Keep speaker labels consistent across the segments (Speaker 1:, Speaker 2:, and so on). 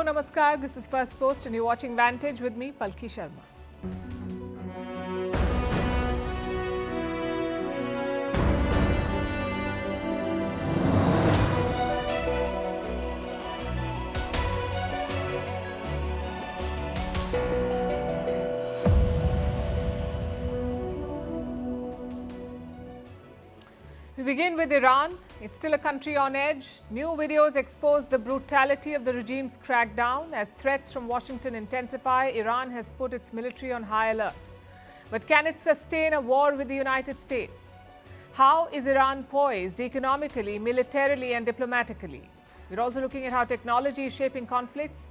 Speaker 1: Hello, Namaskar. This is Firstpost and you're watching Vantage with me, Palki Sharma. We begin with Iran. It's still a country on edge. New videos expose the brutality of the regime's crackdown. As threats from Washington intensify, Iran has put its military on high alert. But can it sustain a war with the United States? How is Iran poised economically, militarily, and diplomatically? We're also looking at how technology is shaping conflicts,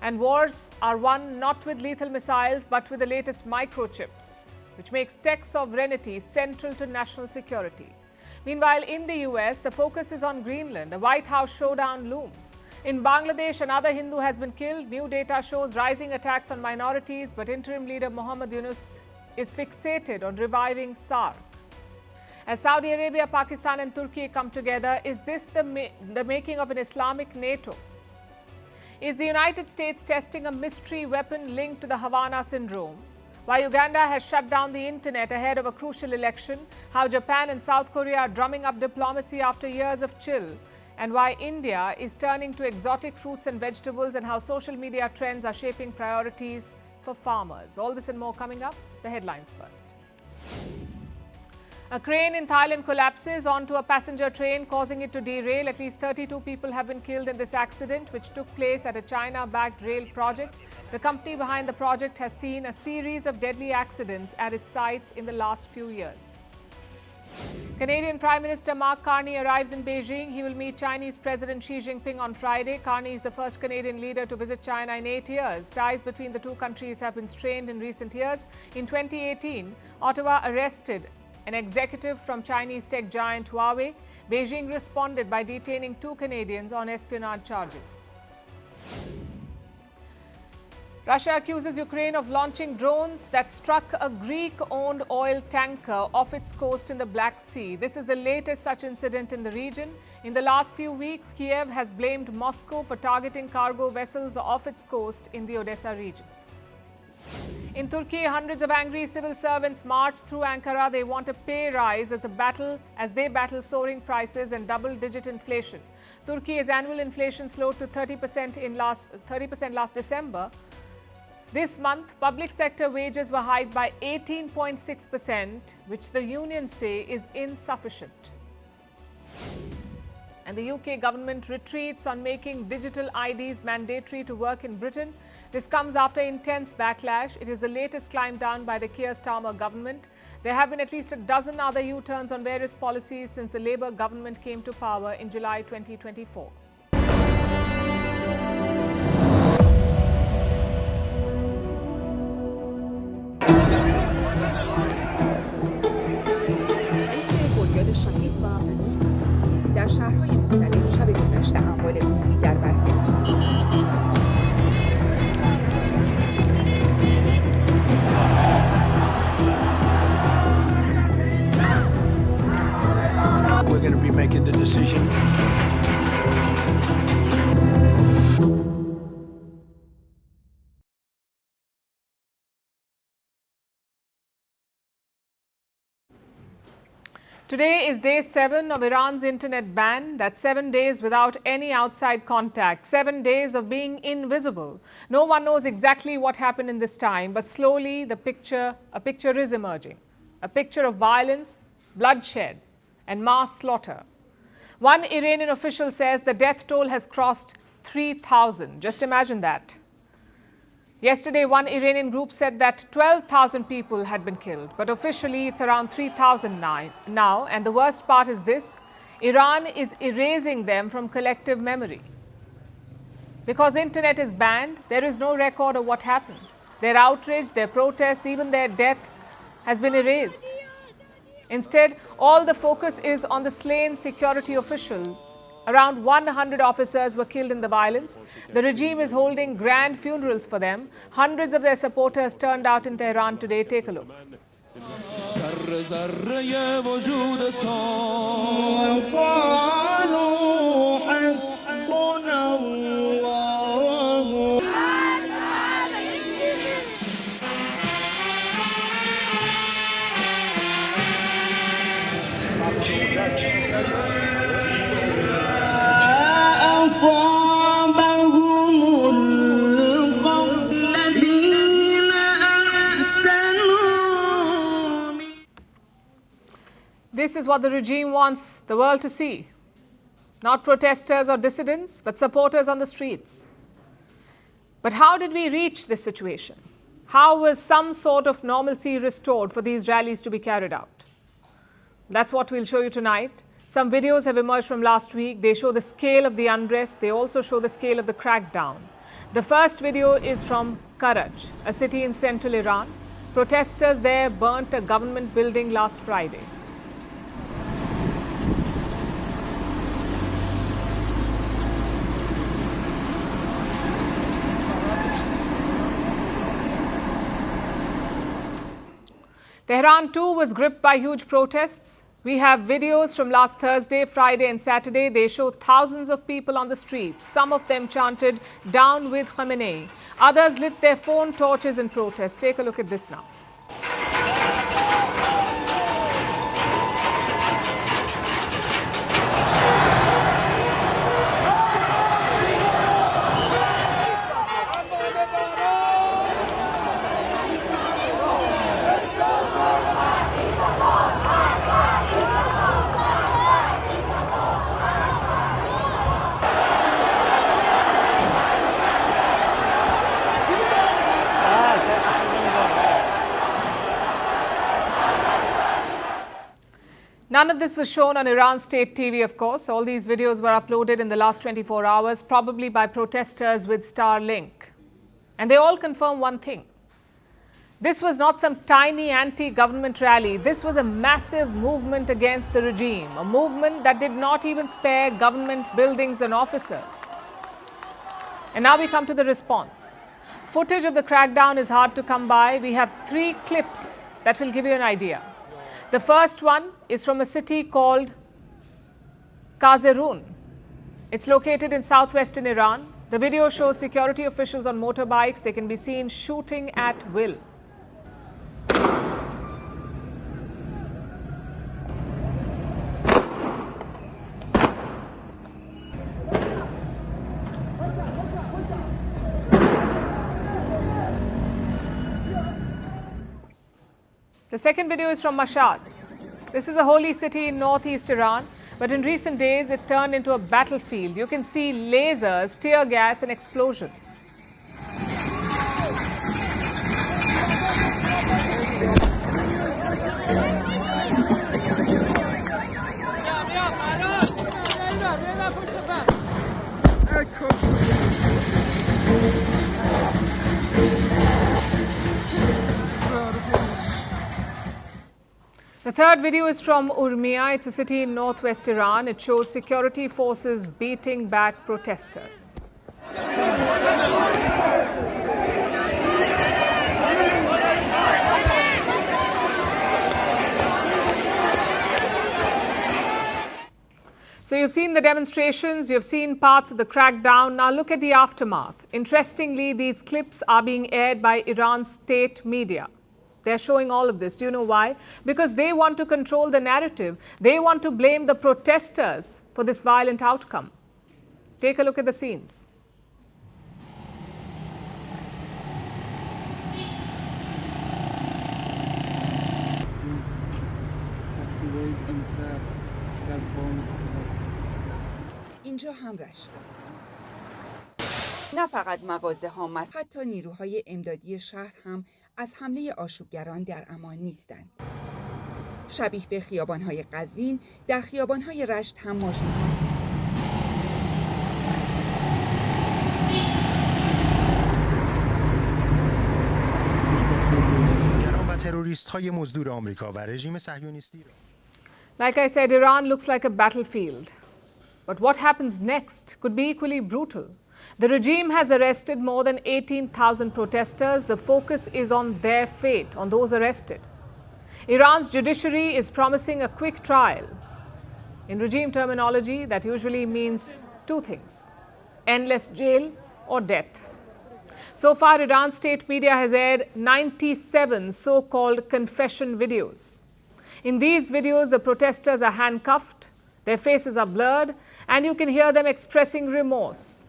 Speaker 1: and wars are won not with lethal missiles but with the latest microchips, which makes tech sovereignty central to national security. Meanwhile, in the US, the focus is on Greenland. A White House showdown looms. In Bangladesh, another Hindu has been killed. New data shows rising attacks on minorities, but interim leader Mohammad Yunus is fixated on reviving SARC. As Saudi Arabia, Pakistan and Turkey come together, is this the making of an Islamic NATO? Is the United States testing a mystery weapon linked to the Havana syndrome? Why Uganda has shut down the internet ahead of a crucial election, how Japan and South Korea are drumming up diplomacy after years of chill, and why India is turning to exotic fruits and vegetables, and how social media trends are shaping priorities for farmers. All this and more coming up. The headlines first. A crane in Thailand collapses onto a passenger train, causing it to derail. At least 32 people have been killed in this accident, which took place at a China-backed rail project. The company behind the project has seen a series of deadly accidents at its sites in the last few years. Canadian Prime Minister Mark Carney arrives in Beijing. He will meet Chinese President Xi Jinping on Friday. Carney is the first Canadian leader to visit China in 8 years. Ties between the two countries have been strained in recent years. In 2018, Ottawa arrested an executive from Chinese tech giant Huawei. Beijing responded by detaining 2 Canadians on espionage charges. Russia accuses Ukraine of launching drones that struck a Greek-owned oil tanker off its coast in the Black Sea. This is the latest such incident in the region. In the last few weeks, Kiev has blamed Moscow for targeting cargo vessels off its coast in the Odessa region. In Turkey, hundreds of angry civil servants marched through Ankara. They want a pay rise as they battle soaring prices and double-digit inflation. Turkey's annual inflation slowed to 30% last December. This month, public sector wages were hiked by 18.6%, which the unions say is insufficient. And the UK government retreats on making digital IDs mandatory to work in Britain. This comes after intense backlash. It is the latest climb down by the Keir Starmer government. There have been at least a dozen other U-turns on various policies since the Labour government came to power in July 2024.
Speaker 2: در شهرهای مختلف شب گذشته اموال عمومی در برخی از
Speaker 3: We're going to be making the decision.
Speaker 1: Today is day 7 of Iran's internet ban. That's 7 days without any outside contact, 7 days of being invisible. No one knows exactly what happened in this time, but slowly a picture is emerging. A picture of violence, bloodshed, and mass slaughter. One Iranian official says the death toll has crossed 3,000. Just imagine that. Yesterday, one Iranian group said that 12,000 people had been killed, but officially it's around 3,000 now. And the worst part is this: Iran is erasing them from collective memory. Because internet is banned, there is no record of what happened. Their outrage, their protests, even their death has been erased. Instead, all the focus is on the slain security official. Around 100 officers were killed in the violence. The regime is holding grand funerals for them. Hundreds of their supporters turned out in Tehran today. Take a look. This is what the regime wants the world to see. Not protesters or dissidents, but supporters on the streets. But how did we reach this situation? How was some sort of normalcy restored for these rallies to be carried out? That's what we'll show you tonight. Some videos have emerged from last week. They show the scale of the unrest. They also show the scale of the crackdown. The first video is from Karaj, a city in central Iran. Protesters there burnt a government building last Friday. Tehran too was gripped by huge protests. We have videos from last Thursday, Friday and Saturday. They show thousands of people on the streets. Some of them chanted, "Down with Khamenei." Others lit their phone torches in protest. Take a look at this now. None of this was shown on Iran state TV, of course. All these videos were uploaded in the last 24 hours, probably by protesters with Starlink. And they all confirm one thing. This was not some tiny anti-government rally. This was a massive movement against the regime, a movement that did not even spare government buildings and officers. And now we come to the response. Footage of the crackdown is hard to come by. We have 3 clips that will give you an idea. The first one is from a city called Catering. It's located in southwestern Iran. The video shows security officials on motorbikes. They can be seen shooting at will. The second video is from Mashhad. This is a holy city in northeast Iran, but in recent days it turned into a battlefield. You can see lasers, tear gas and explosions. The third video is from Urmia. It's a city in northwest Iran. It shows security forces beating back protesters. So you've seen the demonstrations, you've seen parts of the crackdown. Now look at the aftermath. Interestingly, these clips are being aired by Iran's state media. They're showing all of this. Do you know why? Because they want to control the narrative. They want to blame the protesters for this violent outcome. Take a look at the scenes.
Speaker 2: اینجا هم رشته. نه فقط مغازه ها، حتی نیروهای امدادی شهر هم از حمله آشوبگران در امان نیستند. شبیه به خیابان‌های قزوین، در خیابان‌های رشت هم ماشین هست.
Speaker 4: و تروریست‌های مزدور آمریکا و رژیم صهیونیستی.
Speaker 1: Like I said, Iran looks like a battlefield. But what happens next could be equally brutal. The regime has arrested more than 18,000 protesters. The focus is on their fate, on those arrested. Iran's judiciary is promising a quick trial. In regime terminology, that usually means 2 things: endless jail or death. So far, Iran's state media has aired 97 so-called confession videos. In these videos, the protesters are handcuffed, their faces are blurred, and you can hear them expressing remorse.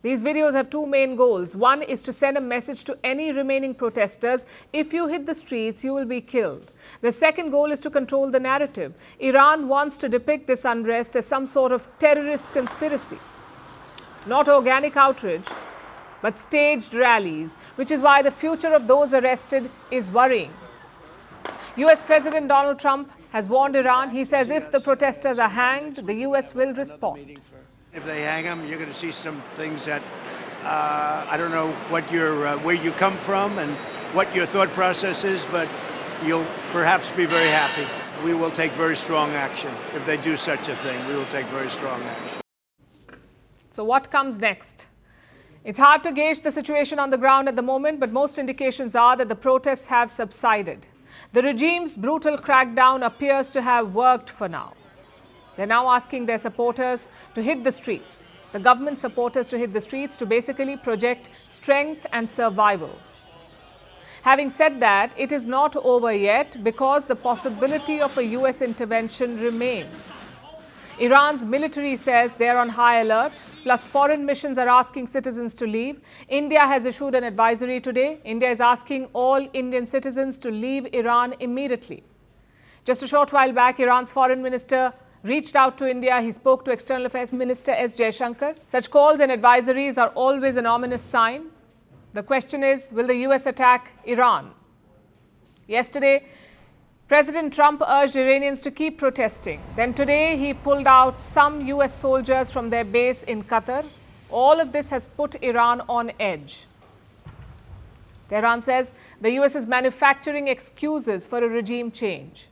Speaker 1: These videos have two main goals. One is to send a message to any remaining protesters: if you hit the streets, you will be killed. The second goal is to control the narrative. Iran wants to depict this unrest as some sort of terrorist conspiracy. Not organic outrage, but staged rallies, which is why the future of those arrested is worrying. US President Donald Trump has warned Iran. He says if the protesters are hanged, the US will respond.
Speaker 3: If they hang them, you're going to see some things that I don't know what where you come from and what your thought process is, but you'll perhaps be very happy. We will take very strong action. If they do such a thing, we will take very strong action.
Speaker 1: So what comes next? It's hard to gauge the situation on the ground at the moment, but most indications are that the protests have subsided. The regime's brutal crackdown appears to have worked for now. They're now asking their supporters to hit the streets, the government supporters to hit the streets to basically project strength and survival. Having said that, it is not over yet because the possibility of a US intervention remains. Iran's military says they're on high alert, plus foreign missions are asking citizens to leave. India has issued an advisory today. India is asking all Indian citizens to leave Iran immediately. Just a short while back, Iran's foreign minister reached out to India. He spoke to External Affairs Minister S. Jaishankar. Such calls and advisories are always an ominous sign. The question is, will the US attack Iran? Yesterday, President Trump urged Iranians to keep protesting. Then today, he pulled out some US soldiers from their base in Qatar. All of this has put Iran on edge. Tehran says the US is manufacturing excuses for a regime change.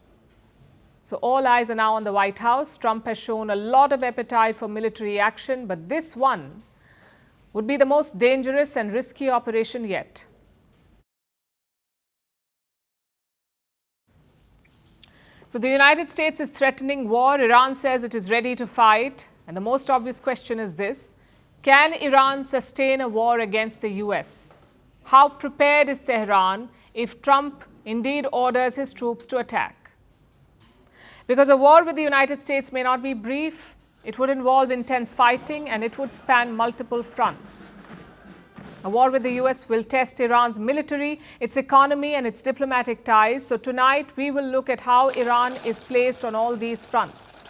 Speaker 1: So all eyes are now on the White House. Trump has shown a lot of appetite for military action, but this one would be the most dangerous and risky operation yet. So the United States is threatening war. Iran says it is ready to fight. And the most obvious question is this: can Iran sustain a war against the US? How prepared is Tehran if Trump indeed orders his troops to attack? Because a war with the United States may not be brief, it would involve intense fighting and it would span multiple fronts. A war with the US will test Iran's military, its economy and its diplomatic ties. So tonight we will look at how Iran is placed on all these fronts.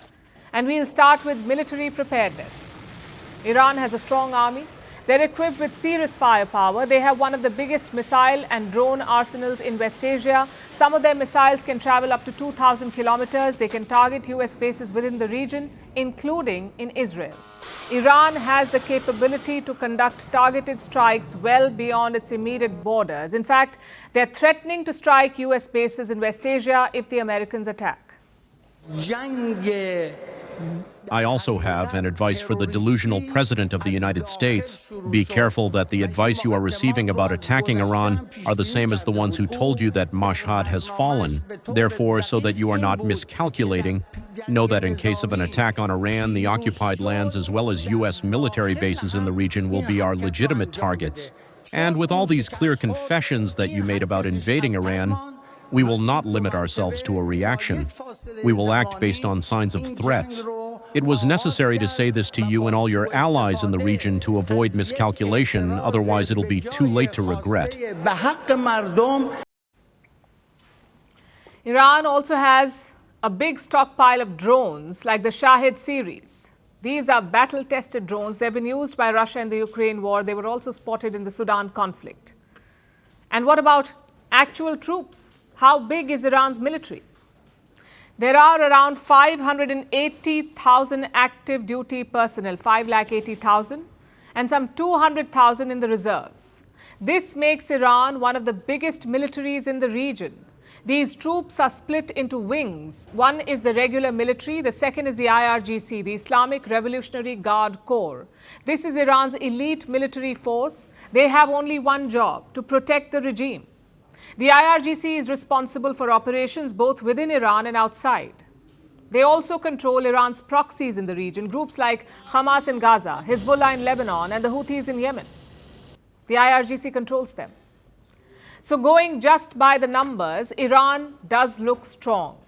Speaker 1: And we'll start with military preparedness. Iran has a strong army. They're equipped with serious firepower. They have one of the biggest missile and drone arsenals in West Asia. Some of their missiles can travel up to 2,000 kilometers. They can target US bases within the region, including in Israel. Iran has the capability to conduct targeted strikes well beyond its immediate borders. In fact, they're threatening to strike US bases in West Asia if the Americans attack.
Speaker 5: I also have an advice for the delusional president of the United States. Be careful that the advice you are receiving about attacking Iran are the same as the ones who told you that Mashhad has fallen. Therefore, so that you are not miscalculating, know that in case of an attack on Iran, the occupied lands as well as U.S. military bases in the region will be our legitimate targets. And with all these clear confessions that you made about invading Iran, we will not limit ourselves to a reaction. We will act based on signs of threats. It was necessary to say this to you and all your allies in the region to avoid miscalculation, otherwise it'll be too late to regret.
Speaker 1: Iran also has a big stockpile of drones like the Shahid series. These are battle-tested drones. They've been used by Russia in the Ukraine war. They were also spotted in the Sudan conflict. And what about actual troops? How big is Iran's military? There are around 580,000 active duty personnel, 580,000, and some 200,000 in the reserves. This makes Iran one of the biggest militaries in the region. These troops are split into wings. One is the regular military, the second is the IRGC, the Islamic Revolutionary Guard Corps. This is Iran's elite military force. They have only one job: to protect the regime. The IRGC is responsible for operations both within Iran and outside. They also control Iran's proxies in the region, groups like Hamas in Gaza, Hezbollah in Lebanon, and the Houthis in Yemen. The IRGC controls them. So going just by the numbers, Iran does look strong.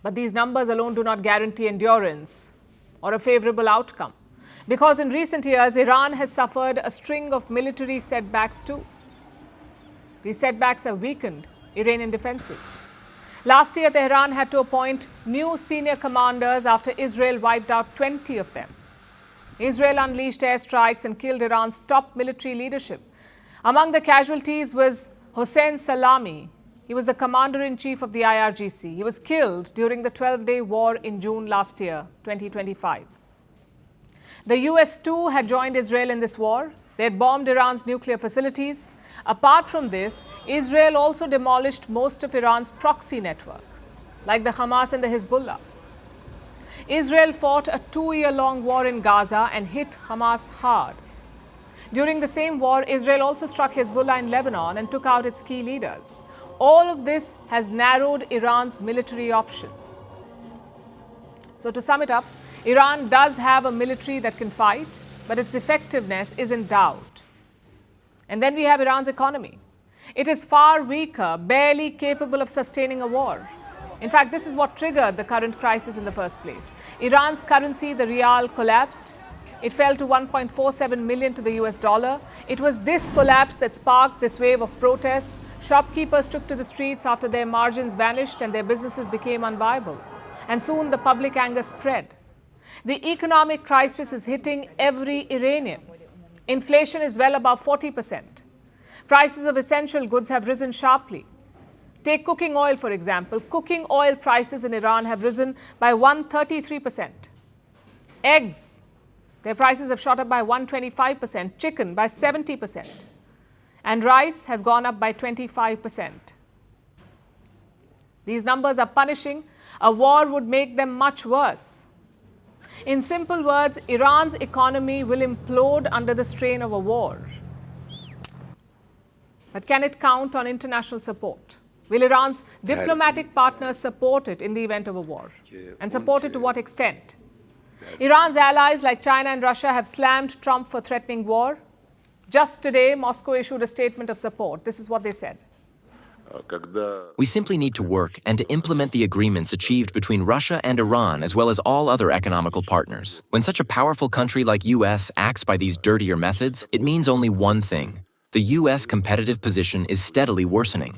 Speaker 1: But these numbers alone do not guarantee endurance or a favorable outcome, because in recent years, Iran has suffered a string of military setbacks too. These setbacks have weakened Iranian defenses. Last year, Tehran had to appoint new senior commanders after Israel wiped out 20 of them. Israel unleashed airstrikes and killed Iran's top military leadership. Among the casualties was Hossein Salami. He was the commander-in-chief of the IRGC. He was killed during the 12-day war in June last year, 2025. The US too had joined Israel in this war. They had bombed Iran's nuclear facilities. Apart from this, Israel also demolished most of Iran's proxy network, like the Hamas and the Hezbollah. Israel fought a 2-year-long war in Gaza and hit Hamas hard. During the same war, Israel also struck Hezbollah in Lebanon and took out its key leaders. All of this has narrowed Iran's military options. So to sum it up, Iran does have a military that can fight, but its effectiveness is in doubt. And then we have Iran's economy. It is far weaker, barely capable of sustaining a war. In fact, this is what triggered the current crisis in the first place. Iran's currency, the rial, collapsed. It fell to 1.47 million to the US dollar. It was this collapse that sparked this wave of protests. Shopkeepers took to the streets after their margins vanished and their businesses became unviable. And soon the public anger spread. The economic crisis is hitting every Iranian. Inflation is well above 40%. Prices of essential goods have risen sharply. Take cooking oil, for example. Cooking oil prices in Iran have risen by 133%. Eggs, their prices have shot up by 125%. Chicken by 70%. And rice has gone up by 25%. These numbers are punishing. A war would make them much worse. In simple words, Iran's economy will implode under the strain of a war. But can it count on international support? Will Iran's diplomatic partners support it in the event of a war? And support it to what extent? Iran's allies like China and Russia have slammed Trump for threatening war. Just today, Moscow issued a statement of support. This is what they said.
Speaker 6: We simply need to work and to implement the agreements achieved between Russia and Iran, as well as all other economical partners. When such a powerful country like US acts by these dirtier methods, it means only one thing. The US competitive position is steadily worsening.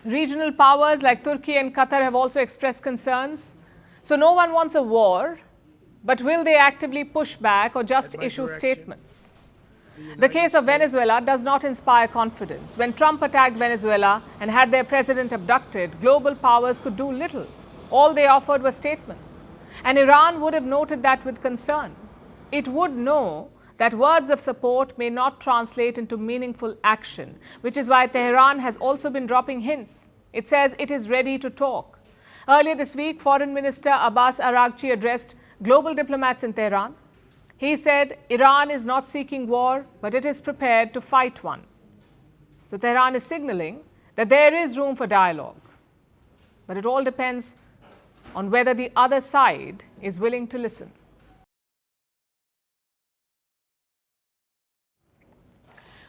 Speaker 1: Regional powers like Turkey and Qatar have also expressed concerns. So no one wants a war, but will they actively push back or just issue statements? The case of Venezuela does not inspire confidence. When Trump attacked Venezuela and had their president abducted, global powers could do little. All they offered were statements. And Iran would have noted that with concern. It would know that words of support may not translate into meaningful action, which is why Tehran has also been dropping hints. It says it is ready to talk. Earlier this week, Foreign Minister Abbas Araghchi addressed global diplomats in Tehran. He said Iran is not seeking war, but it is prepared to fight one. So Tehran is signaling that there is room for dialogue. But it all depends on whether the other side is willing to listen.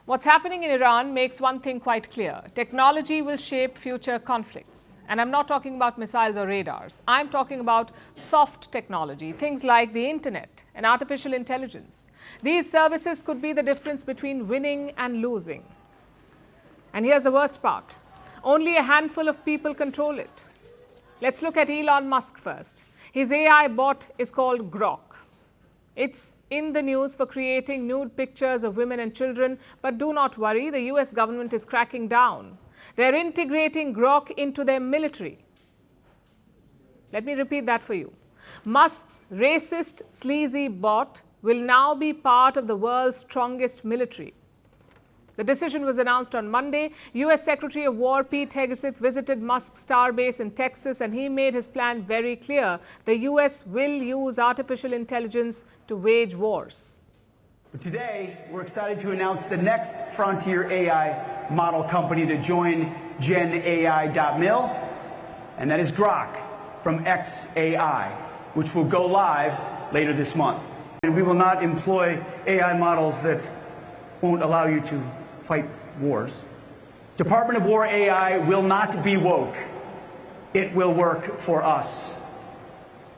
Speaker 1: What's happening in Iran makes one thing quite clear. Technology will shape future conflicts. And I'm not talking about missiles or radars. I'm talking about soft technology, things like the internet and artificial intelligence. These services could be the difference between winning and losing. And here's the worst part. Only a handful of people control it. Let's look at Elon Musk first. His AI bot is called Grok. It's in the news for creating nude pictures of women and children, but do not worry, the US government is cracking down. They're integrating Grok into their military. Let me repeat that for you. Musk's racist, sleazy bot will now be part of the world's strongest military. The decision was announced on Monday. US Secretary of War Pete Hegseth visited Musk's starbase in Texas, and he made his plan very clear. The US will use artificial intelligence to wage wars.
Speaker 7: But today, we're excited to announce the next frontier AI model company to join GenAI.mil, and that is Grok from xAI, which will go live later this month. And we will not employ AI models that won't allow you to fight wars. Department of War AI will not be woke. It will work for us.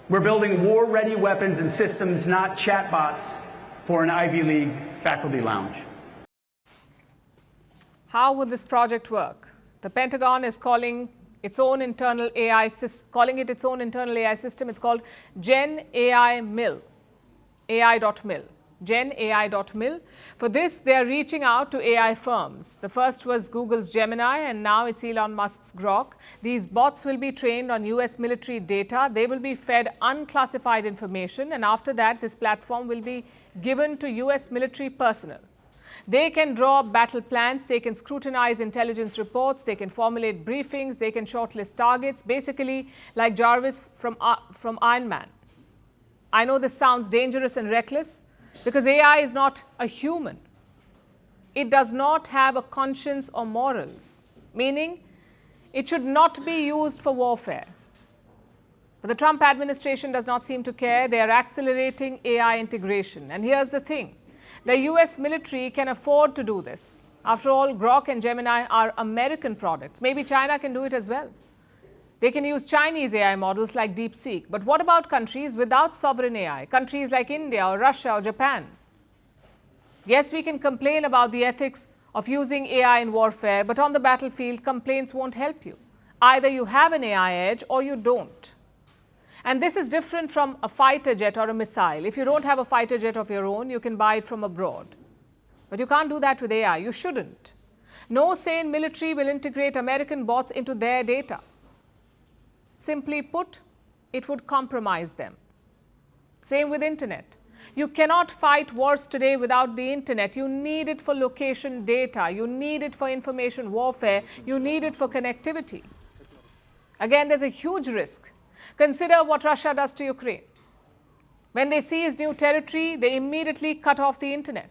Speaker 7: We're building war-ready weapons and systems, not chatbots, for an Ivy League faculty lounge.
Speaker 1: How would this project work? The Pentagon is calling its own internal AI system. It's called Gen AI Mill, AI.mil. Gen AI.mil. For this, they are reaching out to AI firms. The first was Google's Gemini, and now it's Elon Musk's Grok. These bots will be trained on US military data. They will be fed unclassified information, and after that, this platform will be given to US military personnel. They can draw up battle plans, they can scrutinize intelligence reports, they can formulate briefings, they can shortlist targets, basically like Jarvis from Iron Man. I know this sounds dangerous and reckless because AI is not a human. It does not have a conscience or morals, meaning it should not be used for warfare. But the Trump administration does not seem to care. They are accelerating AI integration. And here's the thing. The US military can afford to do this. After all, Grok and Gemini are American products. Maybe China can do it as well. They can use Chinese AI models like DeepSeek. But what about countries without sovereign AI? Countries like India or Russia or Japan? Yes, we can complain about the ethics of using AI in warfare, but on the battlefield, complaints won't help you. Either you have an AI edge or you don't. And this is different from a fighter jet or a missile. If you don't have a fighter jet of your own, you can buy it from abroad. But you can't do that with AI. You shouldn't. No sane military will integrate American bots into their data. Simply put, it would compromise them. Same with internet. You cannot fight wars today without the internet. You need it for location data. You need it for information warfare. You need it for connectivity. Again, there's a huge risk. Consider what Russia does to Ukraine. When they seize new territory, they immediately cut off the internet.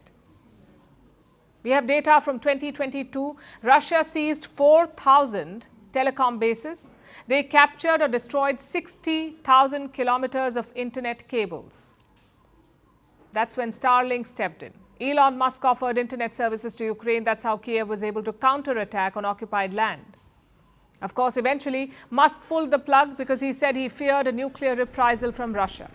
Speaker 1: We have data from 2022. Russia seized 4,000 telecom bases. They captured or destroyed 60,000 kilometers of internet cables. That's when Starlink stepped in. Elon Musk offered internet services to Ukraine. That's how Kiev was able to counterattack on occupied land. Of course, eventually, Musk pulled the plug because he said he feared a nuclear reprisal from Russia.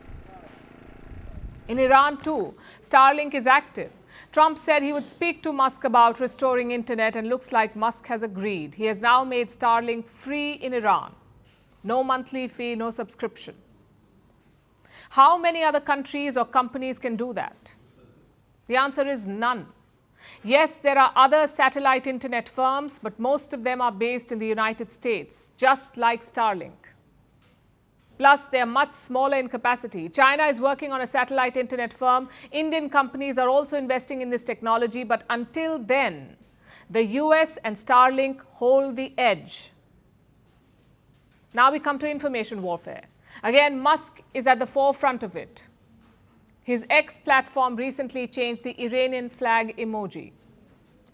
Speaker 1: In Iran, too, Starlink is active. Trump said he would speak to Musk about restoring internet, and looks like Musk has agreed. He has now made Starlink free in Iran. No monthly fee, no subscription. How many other countries or companies can do that? The answer is none. Yes, there are other satellite internet firms, but most of them are based in the United States, just like Starlink. Plus, they are much smaller in capacity. China is working on a satellite internet firm. Indian companies are also investing in this technology, but until then, the US and Starlink hold the edge. Now we come to information warfare. Again, Musk is at the forefront of it. His X platform recently changed the Iranian flag emoji.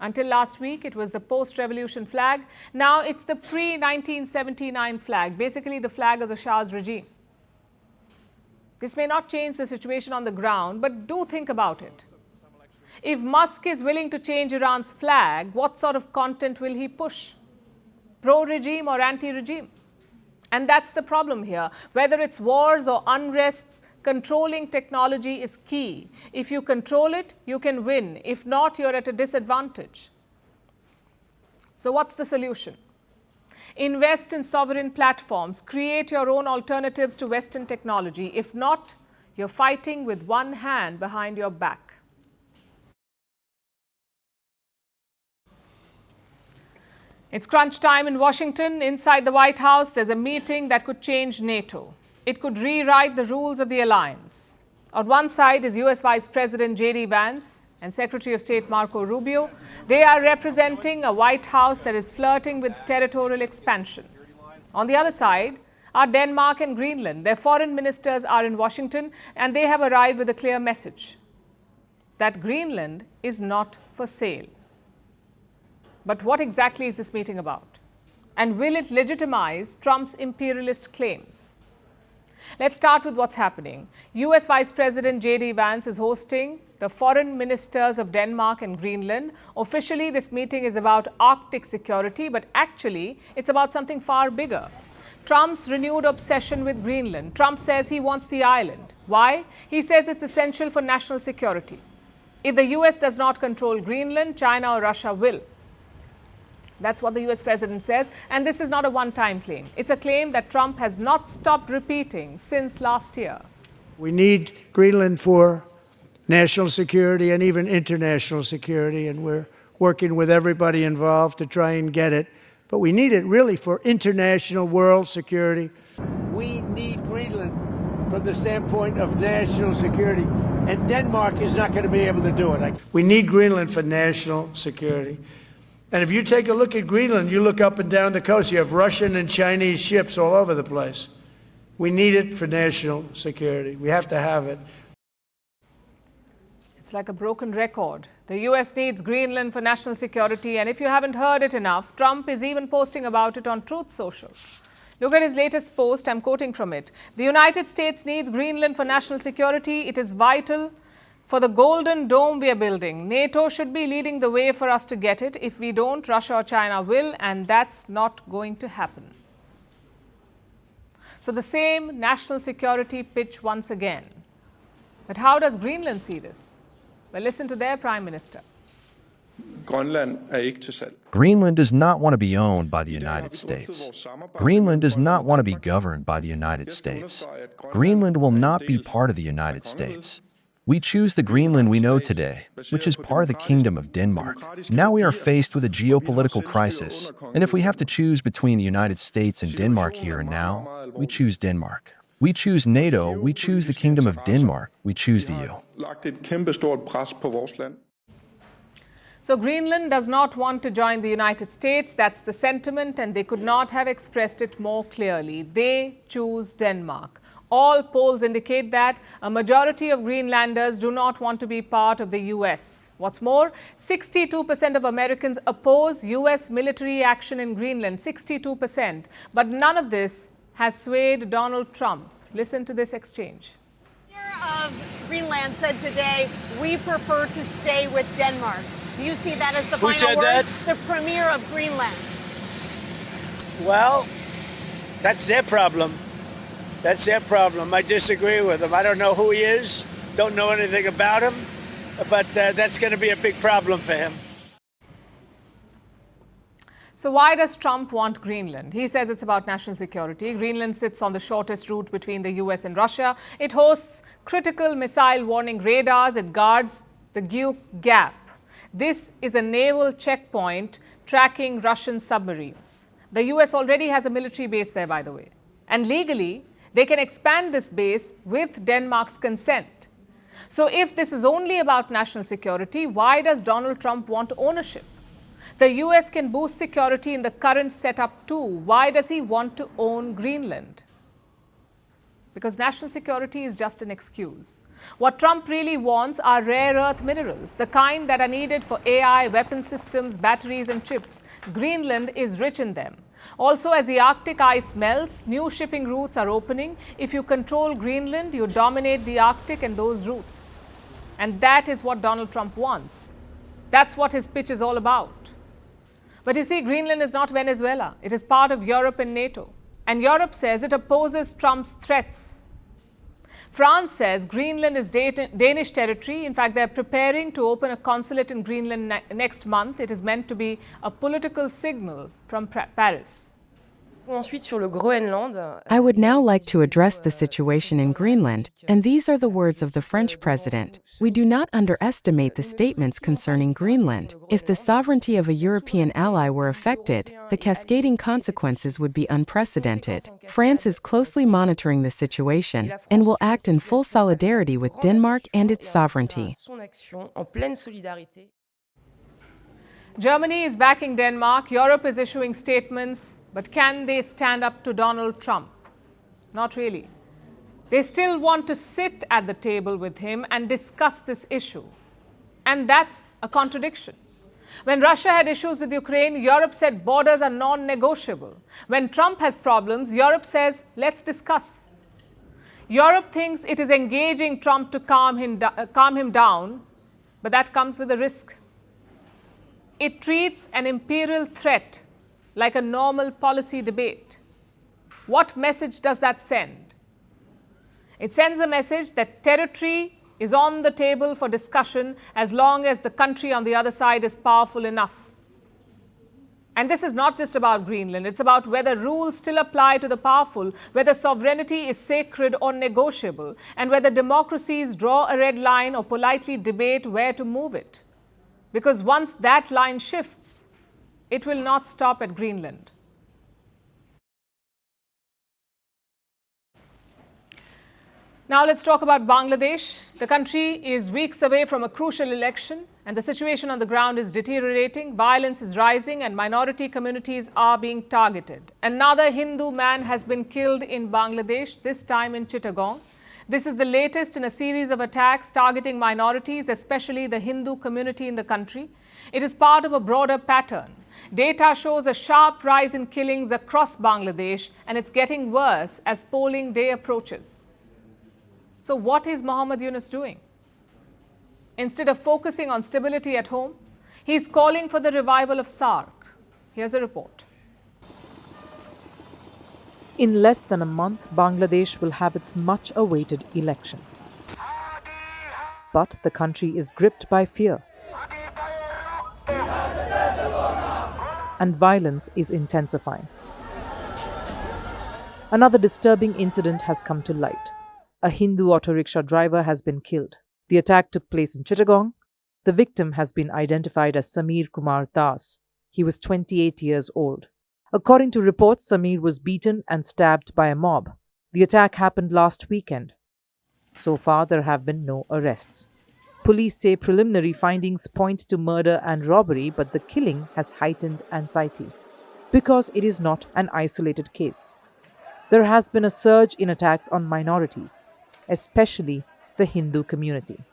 Speaker 1: Until last week, it was the post-revolution flag. Now it's the pre-1979 flag, basically the flag of the Shah's regime. This may not change the situation on the ground, but do think about it. If Musk is willing to change Iran's flag, what sort of content will he push? Pro-regime or anti-regime? And that's the problem here. Whether it's wars or unrests, controlling technology is key. If you control it, you can win. If not, you're at a disadvantage. So what's the solution? Invest in sovereign platforms. Create your own alternatives to Western technology. If not, you're fighting with one hand behind your back. It's crunch time in Washington. Inside the White House, there's a meeting that could change NATO. It could rewrite the rules of the alliance. On one side is US Vice President J.D. Vance and Secretary of State Marco Rubio. They are representing a White House that is flirting with territorial expansion. On the other side are Denmark and Greenland. Their foreign ministers are in Washington, and they have arrived with a clear message that Greenland is not for sale. But what exactly is this meeting about? And will it legitimize Trump's imperialist claims? Let's start with what's happening. US Vice President J.D. Vance is hosting the foreign ministers of Denmark and Greenland. Officially, this meeting is about Arctic security, but actually, it's about something far bigger. Trump's renewed obsession with Greenland. Trump says he wants the island. Why? He says it's essential for national security. If the US does not control Greenland, China or Russia will. That's what the US president says, and this is not a one-time claim. It's a claim that Trump has not stopped repeating since last year.
Speaker 3: We need Greenland for national security and even international security, and we're working with everybody involved to try and get it. But we need it really for international world security. We need Greenland from the standpoint of national security, and Denmark is not going to be able to do it. We need Greenland for national security. And if you take a look at Greenland, you look up and down the coast, you have Russian and Chinese ships all over the place. We need it for national security. We have to have it.
Speaker 1: It's like a broken record. The US needs Greenland for national security, and if you haven't heard it enough, Trump is even posting about it on Truth Social. Look at his latest post, I'm quoting from it. The United States needs Greenland for national security. It is vital for the golden dome we are building. NATO should be leading the way for us to get it. If we don't, Russia or China will, and that's not going to happen. So the same national security pitch once again. But how does Greenland see this? Well, listen to their prime minister.
Speaker 8: Greenland does not want to be owned by the United States. Greenland does not want to be governed by the United States. Greenland will not be part of the United States. We choose the Greenland we know today, which is part of the Kingdom of Denmark. Now we are faced with a geopolitical crisis, and if we have to choose between the United States and Denmark here and now, we choose Denmark. We choose NATO, we choose the Kingdom of Denmark, we choose the EU.
Speaker 1: So Greenland does not want to join the United States. That's the sentiment, and they could not have expressed it more clearly. They choose Denmark. All polls indicate that a majority of Greenlanders do not want to be part of the US. What's more, 62% of Americans oppose US military action in Greenland, 62%. But none of this has swayed Donald Trump. Listen to this exchange.
Speaker 9: The Premier of Greenland said today, we prefer to stay with Denmark. Do you see that as the final word?
Speaker 3: That?
Speaker 9: The Premier of Greenland.
Speaker 3: Well, that's their problem. That's their problem. I disagree with him. I don't know who he is, don't know anything about him, but that's going to be a big problem for him.
Speaker 1: So why does Trump want Greenland? He says it's about national security. Greenland sits on the shortest route between the US and Russia. It hosts critical missile warning radars. It guards the Guyuk Gap. This is a naval checkpoint tracking Russian submarines. The US already has a military base there, by the way. And legally, they can expand this base with Denmark's consent. So if this is only about national security, why does Donald Trump want ownership? The US can boost security in the current setup too. Why does he want to own Greenland? Because national security is just an excuse. What Trump really wants are rare earth minerals, the kind that are needed for AI, weapon systems, batteries and chips. Greenland is rich in them. Also, as the Arctic ice melts, new shipping routes are opening. If you control Greenland, you dominate the Arctic and those routes. And that is what Donald Trump wants. That's what his pitch is all about. But you see, Greenland is not Venezuela. It is part of Europe and NATO. And Europe says it opposes Trump's threats. France says Greenland is Danish territory. In fact, they're preparing to open a consulate in Greenland next month. It is meant to be a political signal from Paris.
Speaker 10: I would now like to address the situation in Greenland, and these are the words of the French president. We do not underestimate the statements concerning Greenland. If the sovereignty of a European ally were affected, the cascading consequences would be unprecedented. France is closely monitoring the situation and will act in full solidarity with Denmark and its sovereignty.
Speaker 1: Germany is backing Denmark. Europe is issuing statements. But can they stand up to Donald Trump? Not really. They still want to sit at the table with him and discuss this issue. And that's a contradiction. When Russia had issues with Ukraine, Europe said borders are non-negotiable. When Trump has problems, Europe says, let's discuss. Europe thinks it is engaging Trump to calm him down, but that comes with a risk. It treats an imperial threat like a normal policy debate. What message does that send? It sends a message that territory is on the table for discussion as long as the country on the other side is powerful enough. And this is not just about Greenland. It's about whether rules still apply to the powerful, whether sovereignty is sacred or negotiable, and whether democracies draw a red line or politely debate where to move it. Because once that line shifts, it will not stop at Greenland. Now let's talk about Bangladesh. The country is weeks away from a crucial election, and the situation on the ground is deteriorating. Violence is rising and minority communities are being targeted. Another Hindu man has been killed in Bangladesh, this time in Chittagong. This is the latest in a series of attacks targeting minorities, especially the Hindu community in the country. It is part of a broader pattern. Data shows a sharp rise in killings across Bangladesh, and it's getting worse as polling day approaches. So what is Muhammad Yunus doing? Instead of focusing on stability at home, he's calling for the revival of SAARC. Here's a report.
Speaker 11: In less than a month, Bangladesh will have its much-awaited election. But the country is gripped by fear. And violence is intensifying. Another disturbing incident has come to light. A Hindu auto rickshaw driver has been killed. The attack took place in Chittagong. The victim has been identified as Samir Kumar Das. He was 28 years old. According to reports, Samir was beaten and stabbed by a mob. The attack happened last weekend. So far, there have been no arrests. Police say preliminary findings point to murder and robbery, but the killing has heightened anxiety because it is not an isolated case. There has been a surge in attacks on minorities, especially the Hindu community.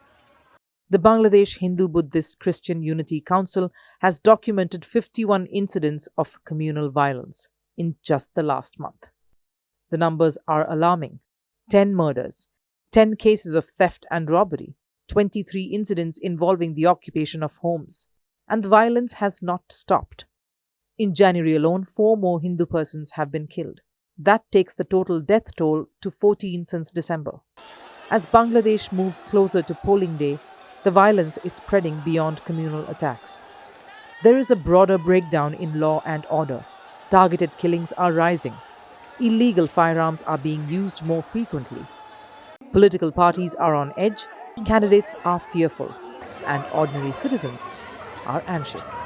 Speaker 11: The Bangladesh Hindu Buddhist Christian Unity Council has documented 51 incidents of communal violence in just the last month. The numbers are alarming. 10 murders, 10 cases of theft and robbery, 23 incidents involving the occupation of homes, and the violence has not stopped. In January alone, 4 more Hindu persons have been killed. That takes the total death toll to 14 since December. As Bangladesh moves closer to polling day, the violence is spreading beyond communal attacks. There is a broader breakdown in law and order. Targeted killings are rising. Illegal firearms are being used more frequently. Political parties are on edge, candidates are fearful, and ordinary citizens are anxious.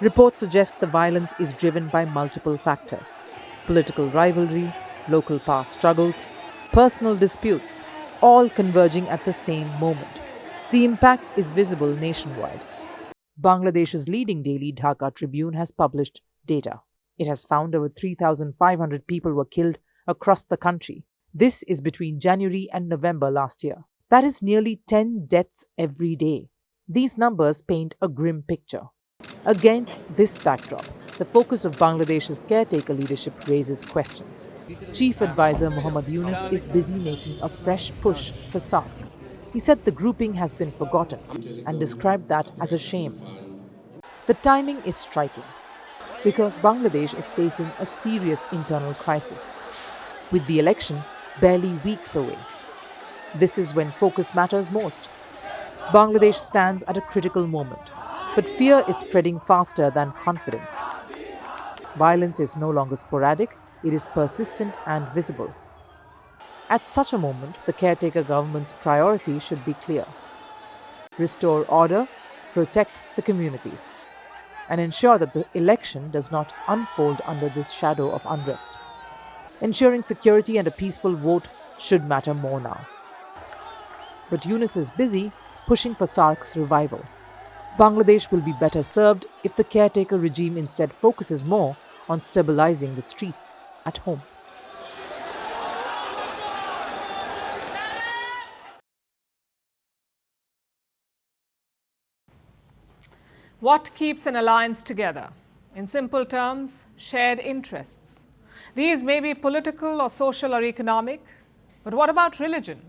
Speaker 11: Reports suggest the violence is driven by multiple factors: political rivalry, local power struggles, personal disputes, all converging at the same moment. The impact is visible nationwide. Bangladesh's leading daily Dhaka Tribune has published data. It has found over 3,500 people were killed across the country. This is between January and November last year. That is nearly 10 deaths every day. These numbers paint a grim picture. Against this backdrop, the focus of Bangladesh's caretaker leadership raises questions. Chief Advisor Muhammad Yunus is busy making a fresh push for SAARC. He said the grouping has been forgotten and described that as a shame. The timing is striking because Bangladesh is facing a serious internal crisis, with the election barely weeks away. This is when focus matters most. Bangladesh stands at a critical moment, but fear is spreading faster than confidence. Violence is no longer sporadic, it is persistent and visible. At such a moment, the caretaker government's priority should be clear: restore order, protect the communities, and ensure that the election does not unfold under this shadow of unrest. Ensuring security and a peaceful vote should matter more now. But Yunus is busy pushing for SAARC's revival. Bangladesh will be better served if the caretaker regime instead focuses more on stabilizing the streets at home.
Speaker 1: What keeps an alliance together? In simple terms, shared interests. These may be political or social or economic, but what about religion?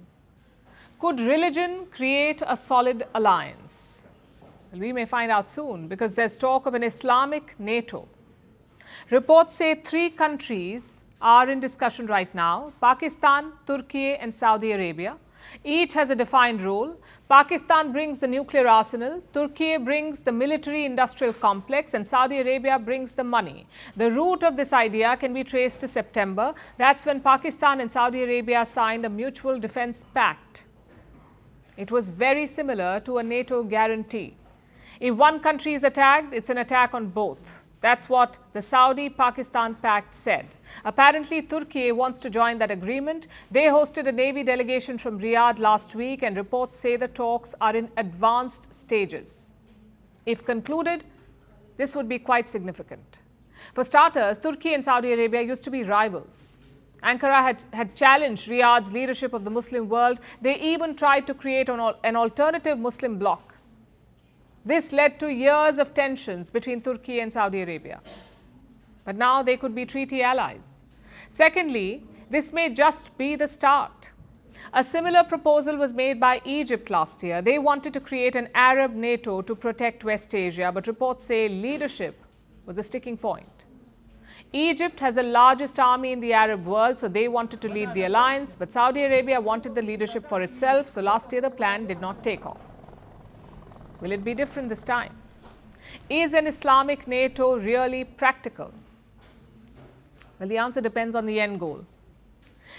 Speaker 1: Could religion create a solid alliance? Well, we may find out soon because there's talk of an Islamic NATO. Reports say 3 countries are in discussion right now: Pakistan, Turkey and Saudi Arabia. Each has a defined role. Pakistan brings the nuclear arsenal, Turkey brings the military-industrial complex, and Saudi Arabia brings the money. The root of this idea can be traced to September. That's when Pakistan and Saudi Arabia signed a mutual defense pact. It was very similar to a NATO guarantee. If one country is attacked, it's an attack on both. That's what the Saudi-Pakistan pact said. Apparently, Turkey wants to join that agreement. They hosted a Navy delegation from Riyadh last week, and reports say the talks are in advanced stages. If concluded, this would be quite significant. For starters, Turkey and Saudi Arabia used to be rivals. Ankara had challenged Riyadh's leadership of the Muslim world. They even tried to create an alternative Muslim bloc. This led to years of tensions between Turkey and Saudi Arabia. But now they could be treaty allies. Secondly, this may just be the start. A similar proposal was made by Egypt last year. They wanted to create an Arab NATO to protect West Asia, but reports say leadership was a sticking point. Egypt has the largest army in the Arab world, so they wanted to lead the alliance, but Saudi Arabia wanted the leadership for itself, so last year the plan did not take off. Will it be different this time? Is an Islamic NATO really practical? Well, the answer depends on the end goal.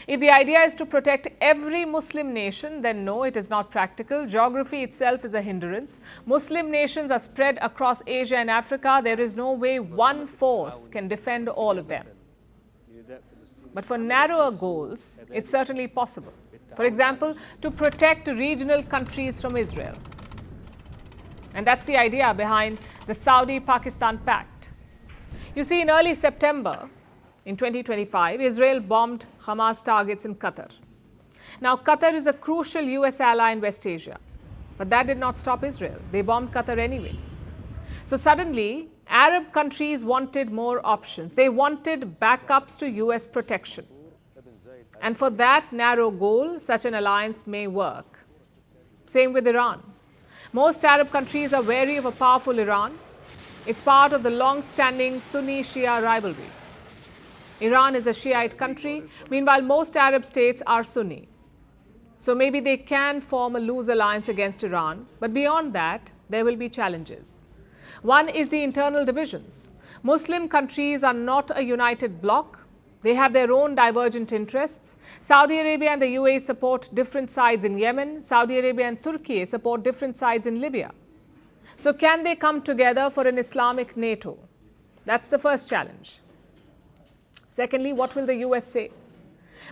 Speaker 1: If the idea is to protect every Muslim nation, then no, it is not practical. Geography itself is a hindrance. Muslim nations are spread across Asia and Africa. There is no way one force can defend all of them. But for narrower goals, it's certainly possible. For example, to protect regional countries from Israel. And that's the idea behind the Saudi-Pakistan pact. You see, in early September, in 2025, Israel bombed Hamas targets in Qatar. Now, Qatar is a crucial US ally in West Asia, but that did not stop Israel. They bombed Qatar anyway. So suddenly, Arab countries wanted more options. They wanted backups to US protection. And for that narrow goal, such an alliance may work. Same with Iran. Most Arab countries are wary of a powerful Iran. It's part of the long-standing Sunni-Shia rivalry. Iran is a Shiite country. Meanwhile, most Arab states are Sunni. So maybe they can form a loose alliance against Iran. But beyond that, there will be challenges. One is the internal divisions. Muslim countries are not a united bloc. They have their own divergent interests. Saudi Arabia and the UAE support different sides in Yemen. Saudi Arabia and Turkey support different sides in Libya. So can they come together for an Islamic NATO? That's the first challenge. Secondly, what will the US say?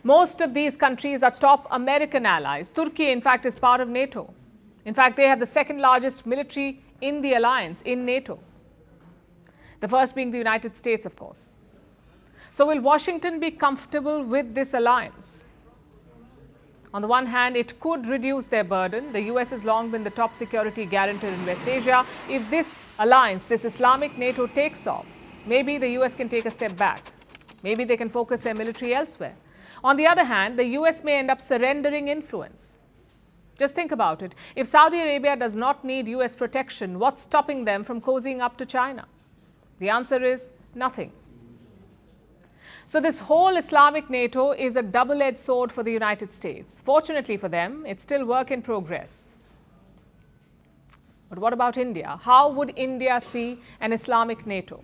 Speaker 1: Most of these countries are top American allies. Turkey, in fact, is part of NATO. In fact, they have the second largest military in the alliance, in NATO. The first being the United States, of course. So will Washington be comfortable with this alliance? On the one hand, it could reduce their burden. The US has long been the top security guarantor in West Asia. If this alliance, this Islamic NATO takes off, maybe the US can take a step back. Maybe they can focus their military elsewhere. On the other hand, the US may end up surrendering influence. Just think about it. If Saudi Arabia does not need US protection, what's stopping them from cozying up to China? The answer is nothing. So this whole Islamic NATO is a double-edged sword for the United States. Fortunately for them, it's still work in progress. But what about India? How would India see an Islamic NATO?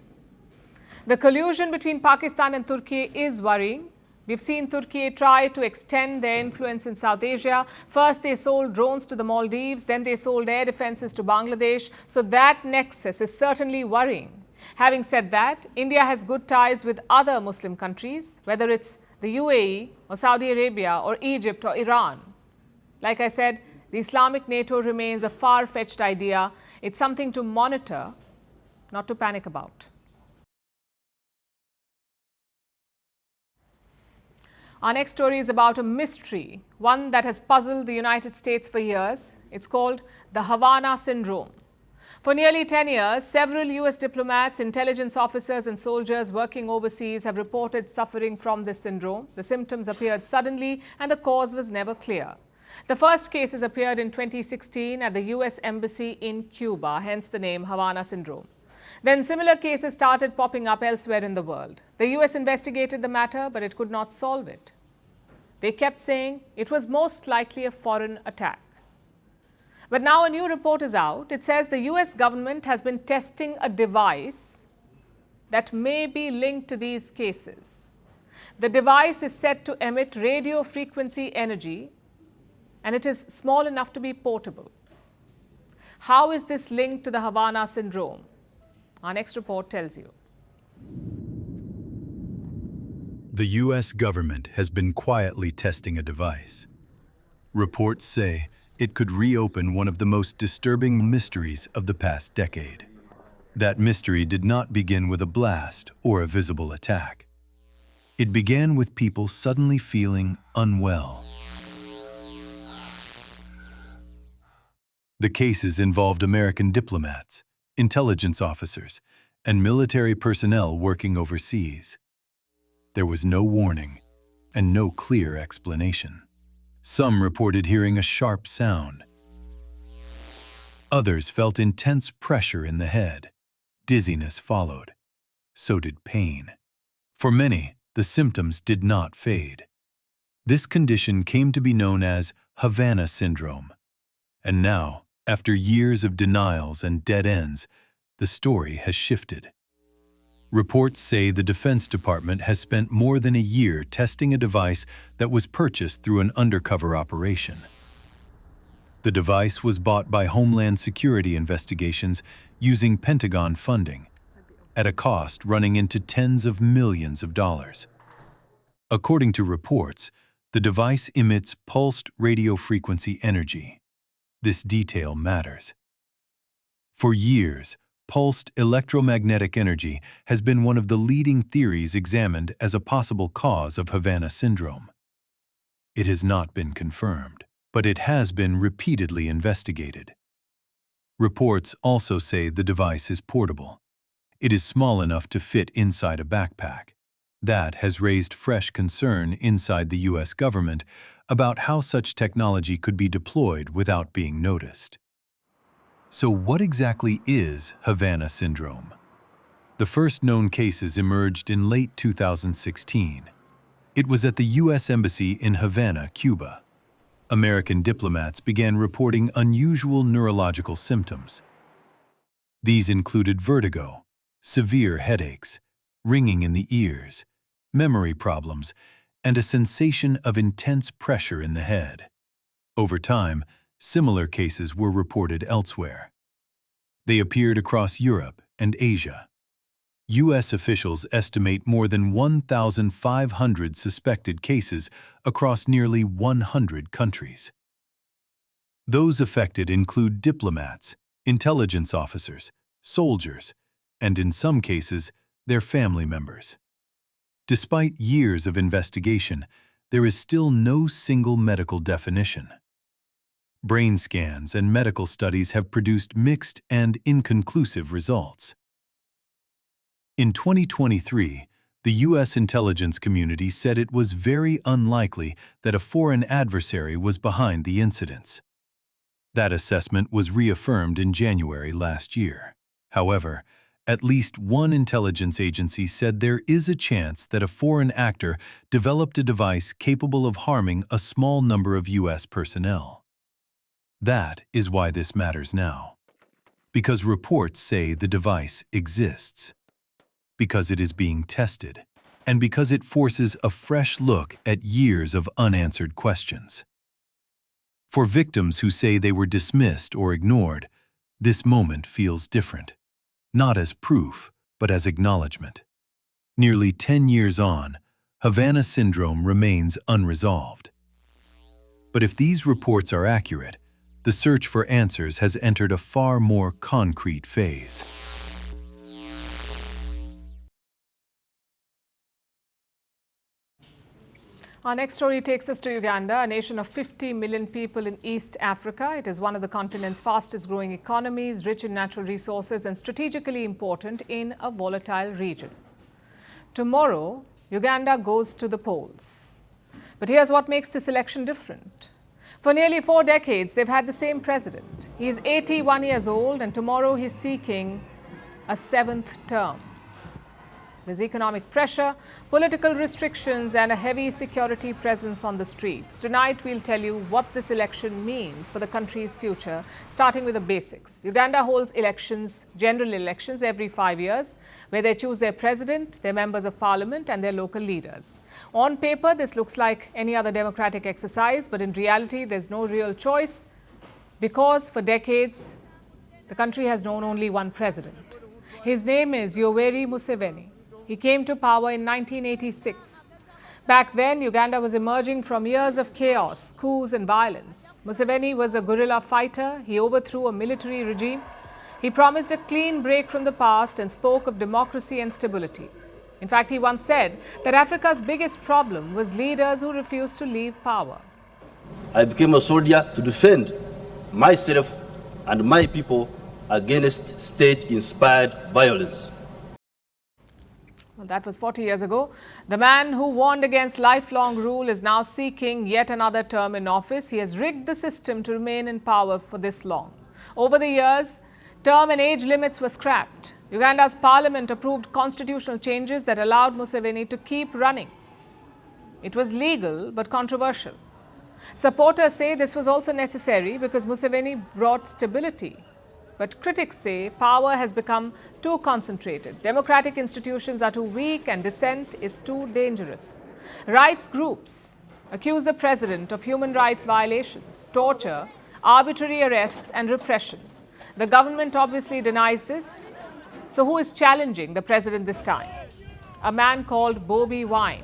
Speaker 1: The collusion between Pakistan and Turkey is worrying. We've seen Turkey try to extend their influence in South Asia. First, they sold drones to the Maldives. Then they sold air defenses to Bangladesh. So that nexus is certainly worrying. Having said that, India has good ties with other Muslim countries, whether it's the UAE or Saudi Arabia or Egypt or Iran. Like I said, the Islamic NATO remains a far-fetched idea. It's something to monitor, not to panic about. Our next story is about a mystery, one that has puzzled the United States for years. It's called the Havana Syndrome. For nearly 10 years, several US diplomats, intelligence officers and soldiers working overseas have reported suffering from this syndrome. The symptoms appeared suddenly and the cause was never clear. The first cases appeared in 2016 at the US Embassy in Cuba, hence the name Havana Syndrome. Then similar cases started popping up elsewhere in the world. The US investigated the matter, but it could not solve it. They kept saying it was most likely a foreign attack. But now a new report is out. It says the US government has been testing a device that may be linked to these cases. The device is said to emit radio frequency energy, and it is small enough to be portable. How is this linked to the Havana Syndrome? Our next report tells you.
Speaker 12: The U.S. government has been quietly testing a device. Reports say it could reopen one of the most disturbing mysteries of the past decade. That mystery did not begin with a blast or a visible attack. It began with people suddenly feeling unwell. The cases involved American diplomats, intelligence officers, and military personnel working overseas. There was no warning and no clear explanation. Some reported hearing a sharp sound. Others felt intense pressure in the head. Dizziness followed. So did pain. For many, the symptoms did not fade. This condition came to be known as Havana Syndrome. And now, after years of denials and dead ends, the story has shifted. Reports say the Defense Department has spent more than a year testing a device that was purchased through an undercover operation. The device was bought by Homeland Security investigations using Pentagon funding, at a cost running into tens of millions of dollars. According to reports, the device emits pulsed radio frequency energy. This detail matters. For years, pulsed electromagnetic energy has been one of the leading theories examined as a possible cause of Havana Syndrome. It has not been confirmed, but it has been repeatedly investigated. Reports also say the device is portable. It is small enough to fit inside a backpack. That has raised fresh concern inside the U.S. government about how such technology could be deployed without being noticed. So what exactly is Havana Syndrome? The first known cases emerged in late 2016. It was at the U.S. Embassy in Havana, Cuba. American diplomats began reporting unusual neurological symptoms. These included vertigo, severe headaches, ringing in the ears, memory problems, and a sensation of intense pressure in the head. Over time, similar cases were reported elsewhere. They appeared across Europe and Asia. U.S. officials estimate more than 1,500 suspected cases across nearly 100 countries. Those affected include diplomats, intelligence officers, soldiers, and in some cases, their family members. Despite years of investigation, there is still no single medical definition. Brain scans and medical studies have produced mixed and inconclusive results. In 2023, the U.S. intelligence community said it was very unlikely that a foreign adversary was behind the incidents. That assessment was reaffirmed in January last year. However, at least one intelligence agency said there is a chance that a foreign actor developed a device capable of harming a small number of U.S. personnel. That is why this matters now. Because reports say the device exists. Because it is being tested. And because it forces a fresh look at years of unanswered questions. For victims who say they were dismissed or ignored, this moment feels different. Not as proof, but as acknowledgement. Nearly 10 years on, Havana Syndrome remains unresolved. But if these reports are accurate, the search for answers has entered a far more concrete phase.
Speaker 1: Our next story takes us to Uganda, a nation of 50 million people in East Africa. It is one of the continent's fastest growing economies, rich in natural resources and strategically important in a volatile region. Tomorrow, Uganda goes to the polls. But here's what makes this election different. For nearly 4 decades, they've had the same president. He's 81 years old and tomorrow he's seeking a 7th term. There's economic pressure, political restrictions and a heavy security presence on the streets. Tonight, we'll tell you what this election means for the country's future, starting with the basics. Uganda holds elections, general elections, every 5 years, where they choose their president, their members of parliament and their local leaders. On paper, this looks like any other democratic exercise, but in reality, there's no real choice because for decades, the country has known only one president. His name is Yoweri Museveni. He came to power in 1986. Back then, Uganda was emerging from years of chaos, coups and violence. Museveni was a guerrilla fighter. He overthrew a military regime. He promised a clean break from the past and spoke of democracy and stability. In fact, he once said that Africa's biggest problem was leaders who refused to leave power.
Speaker 13: I became a soldier to defend myself and my people against state-inspired violence.
Speaker 1: Well, that was 40 years ago. The man who warned against lifelong rule is now seeking yet another term in office. He has rigged the system to remain in power for this long. Over the years, term and age limits were scrapped. Uganda's parliament approved constitutional changes that allowed Museveni to keep running. It was legal but controversial. Supporters say this was also necessary because Museveni brought stability. But critics say power has become too concentrated. Democratic institutions are too weak and dissent is too dangerous. Rights groups accuse the president of human rights violations, torture, arbitrary arrests and repression. The government obviously denies this. So who is challenging the president this time? A man called Bobi Wine.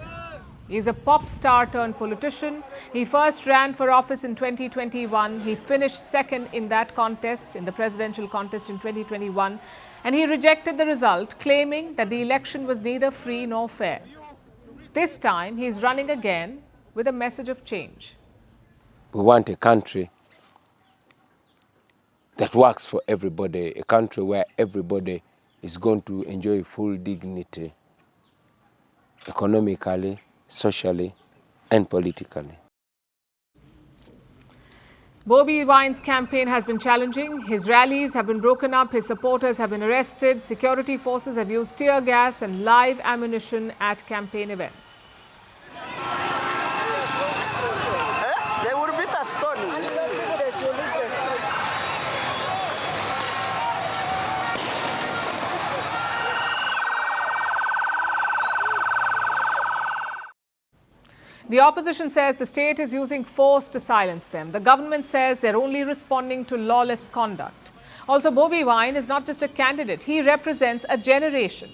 Speaker 1: He's a pop star turned politician. He first ran for office in 2021. He finished second in that contest, in the presidential contest in 2021. And he rejected the result, claiming that the election was neither free nor fair. This time, he's running again with a message of change.
Speaker 14: We want a country that works for everybody, a country where everybody is going to enjoy full dignity, economically, socially and politically.
Speaker 1: Bobi Wine's campaign has been challenging. His rallies have been broken up. His supporters have been arrested. Security forces have used tear gas and live ammunition at campaign events. The opposition says the state is using force to silence them. The government says they're only responding to lawless conduct. Also, Bobi Wine is not just a candidate. He represents a generation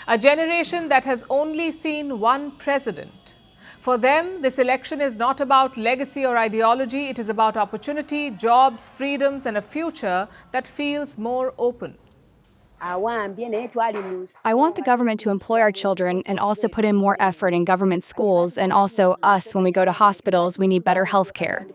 Speaker 1: that has only seen one president. For them, this election is not about legacy or ideology. It is about opportunity, jobs, freedoms, and a future that feels more open.
Speaker 15: I want the government to employ our children and also put in more effort in government schools, and also us, when we go to hospitals, we need better health care.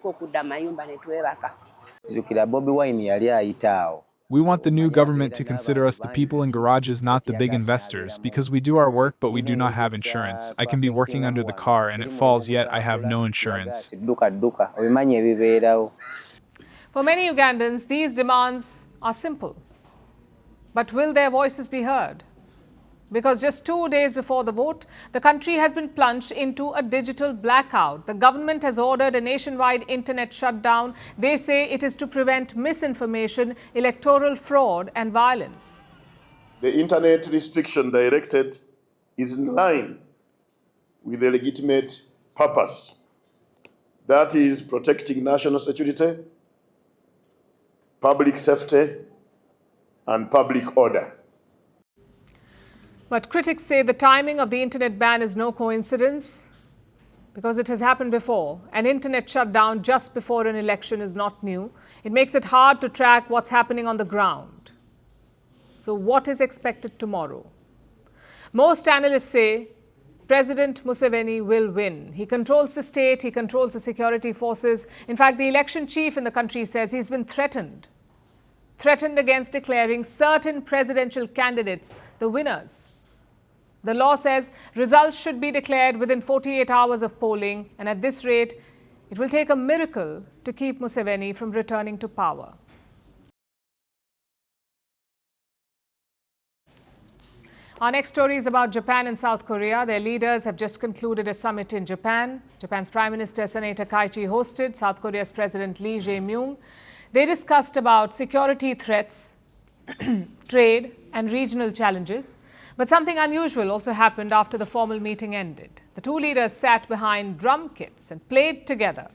Speaker 16: We want the new government to consider us the people in garages, not the big investors, because we do our work but we do not have insurance. I can be working under the car and it falls, yet I have no insurance.
Speaker 1: For many Ugandans, these demands are simple. But will their voices be heard? Because just 2 days before the vote, the country has been plunged into a digital blackout. The government has ordered a nationwide internet shutdown. They say it is to prevent misinformation, electoral fraud and violence.
Speaker 17: The internet restriction directed is in line with the legitimate purpose. That is protecting national security, public safety, and public order.
Speaker 1: But critics say the timing of the internet ban is no coincidence because it has happened before. An internet shutdown just before an election is not new. It makes it hard to track what's happening on the ground. So what is expected tomorrow? Most analysts say President Museveni will win. He controls the state, he controls the security forces. In fact, the election chief in the country says he's been threatened against declaring certain presidential candidates the winners. The law says results should be declared within 48 hours of polling, and at this rate, It will take a miracle to keep Museveni from returning to power. Our next story is about Japan and South Korea. Their leaders have just concluded a summit in Japan. Japan's Prime Minister Sanae Takaichi hosted South Korea's President Lee Jae-myung. They discussed about security threats, trade and regional challenges. But something unusual also happened after the formal meeting ended. The two leaders sat behind drum kits and played together.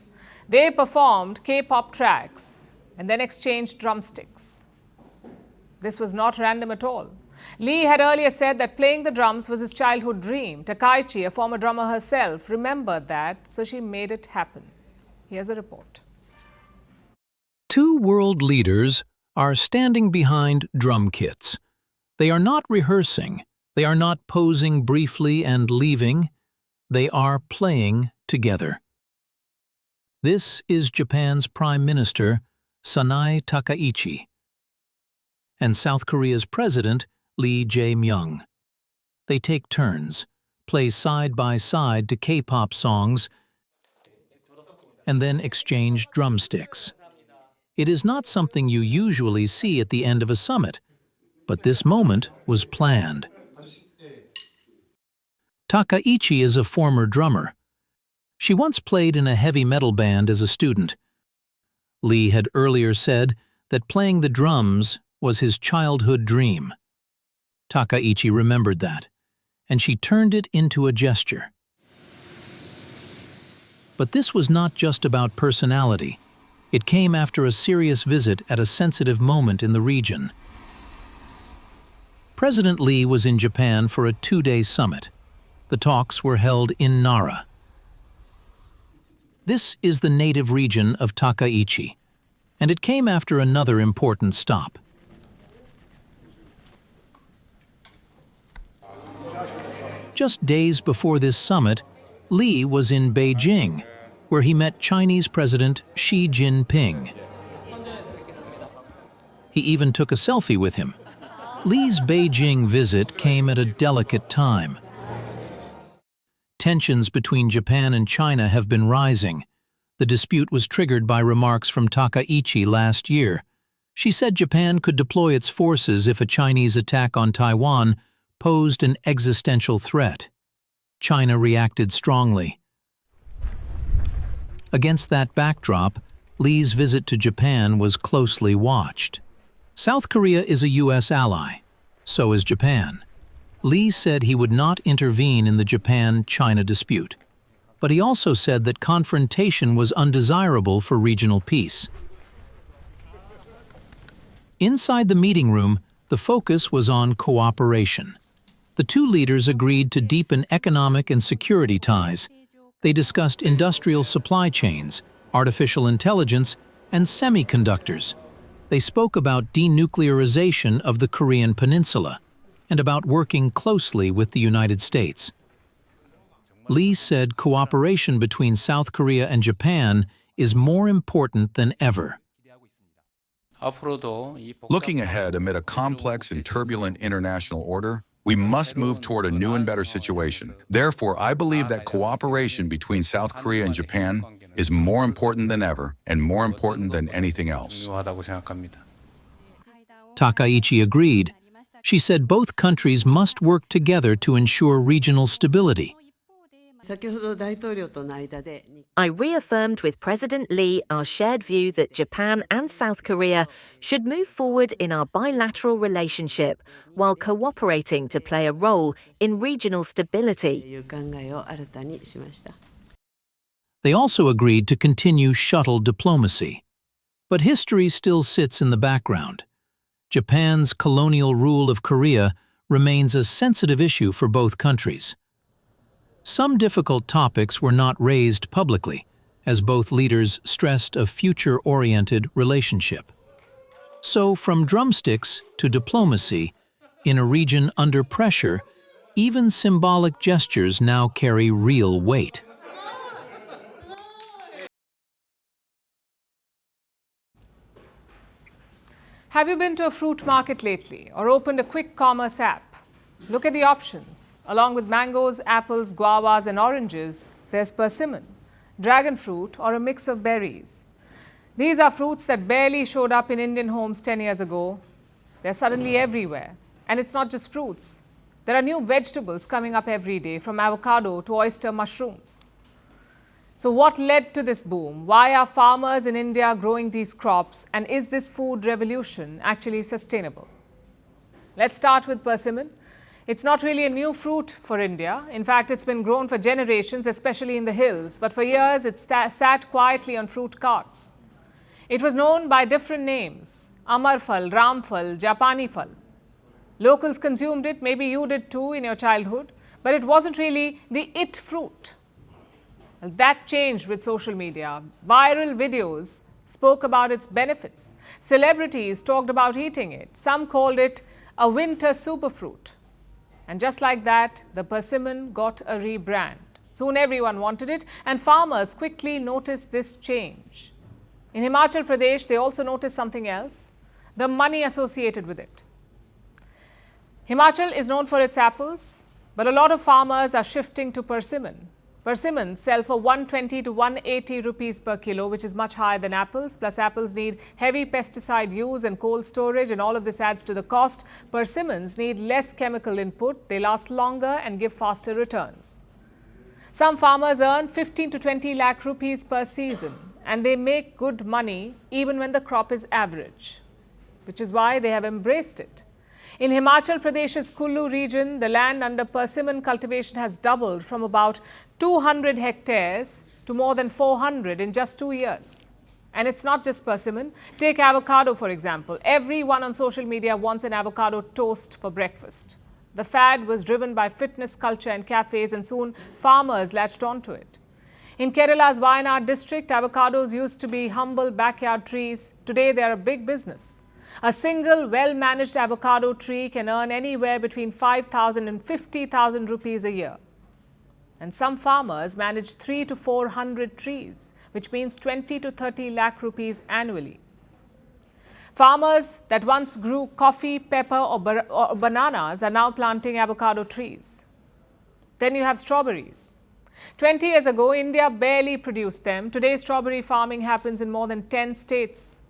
Speaker 1: They performed K-pop tracks and then exchanged drumsticks. This was not random at all. Lee had earlier said that playing the drums was his childhood dream. Takaichi, a former drummer herself, remembered that, so she made it happen. Here's a report.
Speaker 18: Two world leaders are standing behind drum kits. They are not rehearsing. They are not posing briefly and leaving. They are playing together. This is Japan's Prime Minister, Sanae Takaichi, and South Korea's President, Lee Jae-myung. They take turns, play side by side to K-pop songs, and then exchange drumsticks. It is not something you usually see at the end of a summit, but this moment was planned. Takaichi is a former drummer. She once played in a heavy metal band as a student. Lee had earlier said that playing the drums was his childhood dream. Takaichi remembered that, and she turned it into a gesture. But this was not just about personality. It came after a serious visit at a sensitive moment in the region. President Lee was in Japan for a two-day summit. The talks were held in Nara. This is the native region of Takaichi, and it came after another important stop. Just days before this summit, Lee was in Beijing, where he met Chinese President Xi Jinping. He even took a selfie with him. Lee's Beijing visit came at a delicate time. Tensions between Japan and China have been rising. The dispute was triggered by remarks from Takaichi last year. She said Japan could deploy its forces if a Chinese attack on Taiwan posed an existential threat. China reacted strongly. Against that backdrop, Lee's visit to Japan was closely watched. South Korea is a U.S. ally. So is Japan. Lee said he would not intervene in the Japan-China dispute. But he also said that confrontation was undesirable for regional peace. Inside the meeting room, the focus was on cooperation. The two leaders agreed to deepen economic and security ties. They discussed industrial supply chains, artificial intelligence, and semiconductors. They spoke about denuclearization of the Korean peninsula and about working closely with the United States. Lee said cooperation between South Korea and Japan is more important than ever.
Speaker 19: Looking ahead amid a complex and turbulent international order, we must move toward a new and better situation. Therefore, I believe that cooperation between South Korea and Japan is more important than ever and more important than anything else.
Speaker 18: Takaichi agreed. She said both countries must work together to ensure regional stability.
Speaker 20: I reaffirmed with President Lee our shared view that Japan and South Korea should move forward in our bilateral relationship while cooperating to play a role in regional stability.
Speaker 18: They also agreed to continue shuttle diplomacy. But history still sits in the background. Japan's colonial rule of Korea remains a sensitive issue for both countries. Some difficult topics were not raised publicly, as both leaders stressed a future-oriented relationship. So, from drumsticks to diplomacy, in a region under pressure, even symbolic gestures now carry real weight.
Speaker 1: Have you been to a fruit market lately or opened a quick commerce app? Look at the options. Along with mangoes, apples, guavas and oranges, there's persimmon. dragon fruit, or a mix of berries. These are fruits that barely showed up in Indian homes 10 years ago. They're suddenly everywhere. And it's not just fruits. There are new vegetables coming up every day, from avocado to oyster mushrooms. So what led to this boom? Why are farmers in India growing these crops? And is this food revolution actually sustainable? Let's start with persimmon. It's not really a new fruit for India. In fact, it's been grown for generations, especially in the hills. But for years, it sat quietly on fruit carts. It was known by different names: Amarfal, Ramfal, Japani fal. Locals consumed it, maybe you did too in your childhood, but it wasn't really the it fruit. That changed with social media. Viral videos spoke about its benefits. Celebrities talked about eating it. Some called it a winter superfruit. And just like that, the persimmon got a rebrand. Soon everyone wanted it, and farmers quickly noticed this change. In Himachal Pradesh, they also noticed something else: the money associated with it. Himachal is known for its apples, but a lot of farmers are shifting to persimmon. Persimmons sell for 120 to 180 rupees per kilo, which is much higher than apples. Plus, apples need heavy pesticide use and cold storage, and all of this adds to the cost. Persimmons need less chemical input, they last longer and give faster returns. Some farmers earn 15 to 20 lakh rupees per season, and they make good money even when the crop is average, which is why they have embraced it. In Himachal Pradesh's Kullu region, the land under persimmon cultivation has doubled from about 200 hectares to more than 400 in just 2 years. And it's not just persimmon. Take avocado, for example. Everyone on social media wants an avocado toast for breakfast. The fad was driven by fitness culture and cafes, and soon farmers latched onto it. In Kerala's Wayanad district, avocados used to be humble backyard trees. Today, they are a big business. A single well-managed avocado tree can earn anywhere between 5,000 and 50,000 rupees a year. And some farmers manage 300 to 400 trees, which means 20 to 30 lakh rupees annually. Farmers that once grew coffee, pepper or bananas are now planting avocado trees. Then you have strawberries. 20 years ago, India barely produced them. Today, strawberry farming happens in more than 10 states.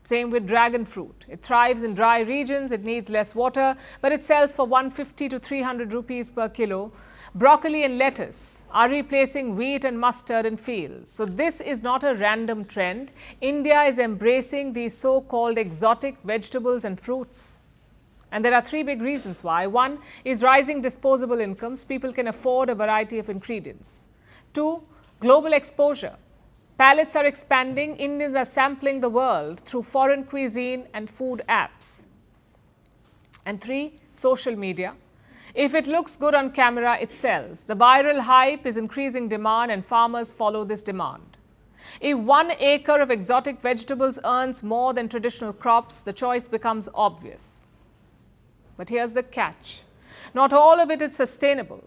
Speaker 1: Same with dragon fruit. It thrives in dry regions, it needs less water, but it sells for 150 to 300 rupees per kilo. Broccoli and lettuce are replacing wheat and mustard in fields. So this is not a random trend. India is embracing these so-called exotic vegetables and fruits. And there are 3 big reasons why. 1 is rising disposable incomes. People can afford a variety of ingredients. 2, global exposure. Palates are expanding. Indians are sampling the world through foreign cuisine and food apps. And 3, social media. If it looks good on camera, it sells. The viral hype is increasing demand, and farmers follow this demand. If 1 acre of exotic vegetables earns more than traditional crops, the choice becomes obvious. But here's the catch. Not all of it is sustainable.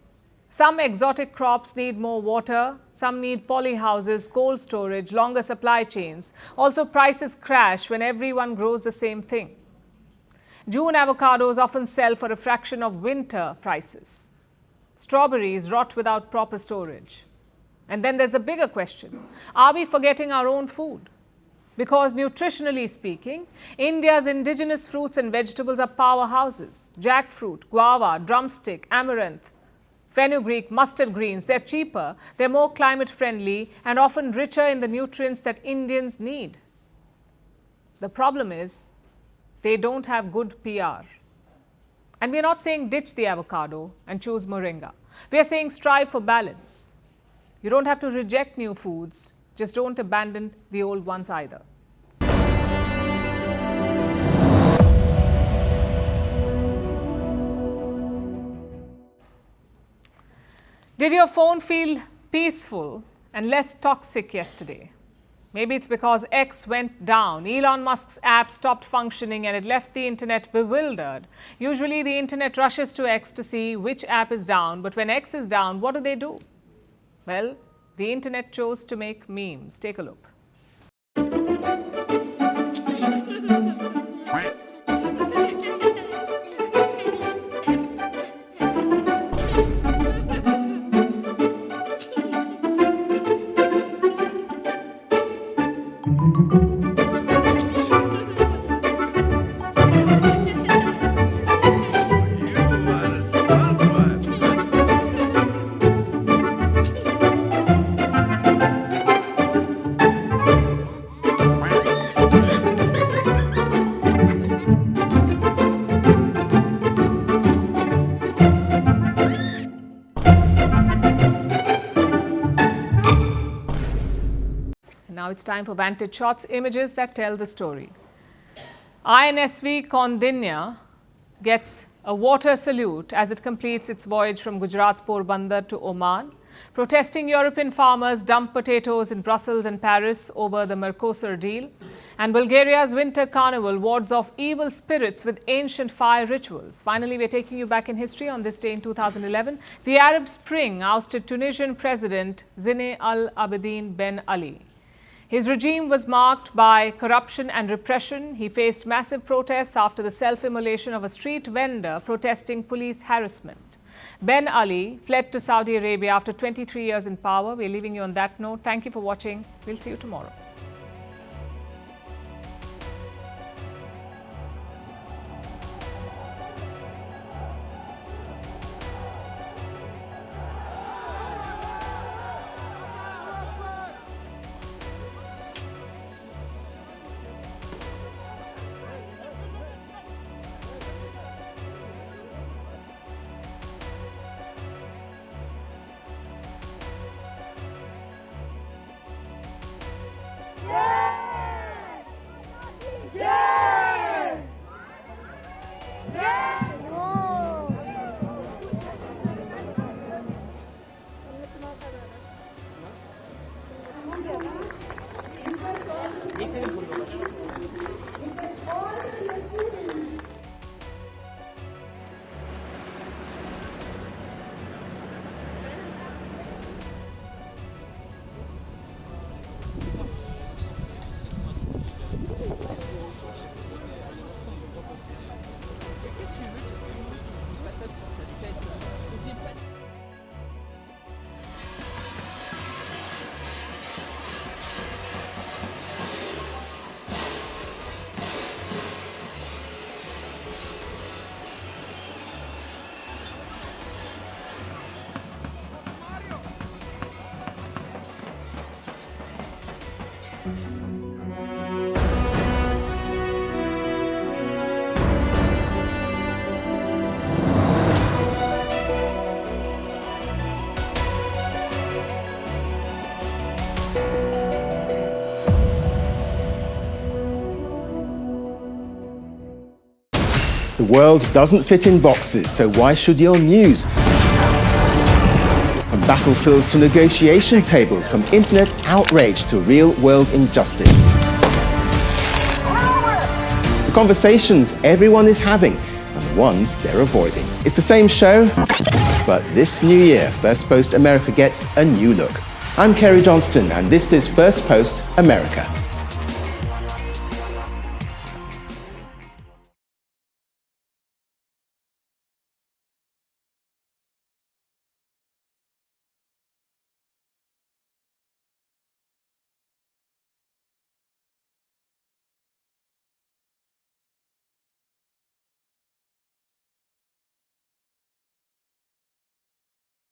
Speaker 1: Some exotic crops need more water, some need polyhouses, cold storage, longer supply chains. Also, prices crash when everyone grows the same thing. June avocados often sell for a fraction of winter prices. Strawberries rot without proper storage. And then there's a bigger question. Are we forgetting our own food? Because nutritionally speaking, India's indigenous fruits and vegetables are powerhouses. Jackfruit, guava, drumstick, amaranth, fenugreek, mustard greens. They're cheaper, they're more climate friendly, and often richer in the nutrients that Indians need. The problem is, they don't have good PR. And we're not saying ditch the avocado and choose moringa. We're saying strive for balance. You don't have to reject new foods, just don't abandon the old ones either. Did your phone feel peaceful and less toxic yesterday? Maybe it's because X went down. Elon Musk's app stopped functioning and it left the internet bewildered. Usually the internet rushes to X to see which app is down, but when X is down, what do? Well, the internet chose to make memes. Take a look. Now it's time for Vantage Shots, images that tell the story. INSV Kaundinya gets a water salute as it completes its voyage from Gujarat's Porbandar to Oman. Protesting European farmers dump potatoes in Brussels and Paris over the Mercosur deal. And Bulgaria's winter carnival wards off evil spirits with ancient fire rituals. Finally, we're taking you back in history. On this day in 2011, the Arab Spring ousted Tunisian President Zine Al Abidine Ben Ali. His regime was marked by corruption and repression. He faced massive protests after the self-immolation of a street vendor protesting police harassment. Ben Ali fled to Saudi Arabia after 23 years in power. We're leaving you on that note. Thank you for watching. We'll see you tomorrow.
Speaker 21: The world doesn't fit in boxes, so why should your news? From battlefields to negotiation tables, from internet outrage to real-world injustice. The conversations everyone is having and the ones they're avoiding. It's the same show, but this new year, Firstpost America gets a new look. I'm Kerry Johnston, and this is Firstpost America.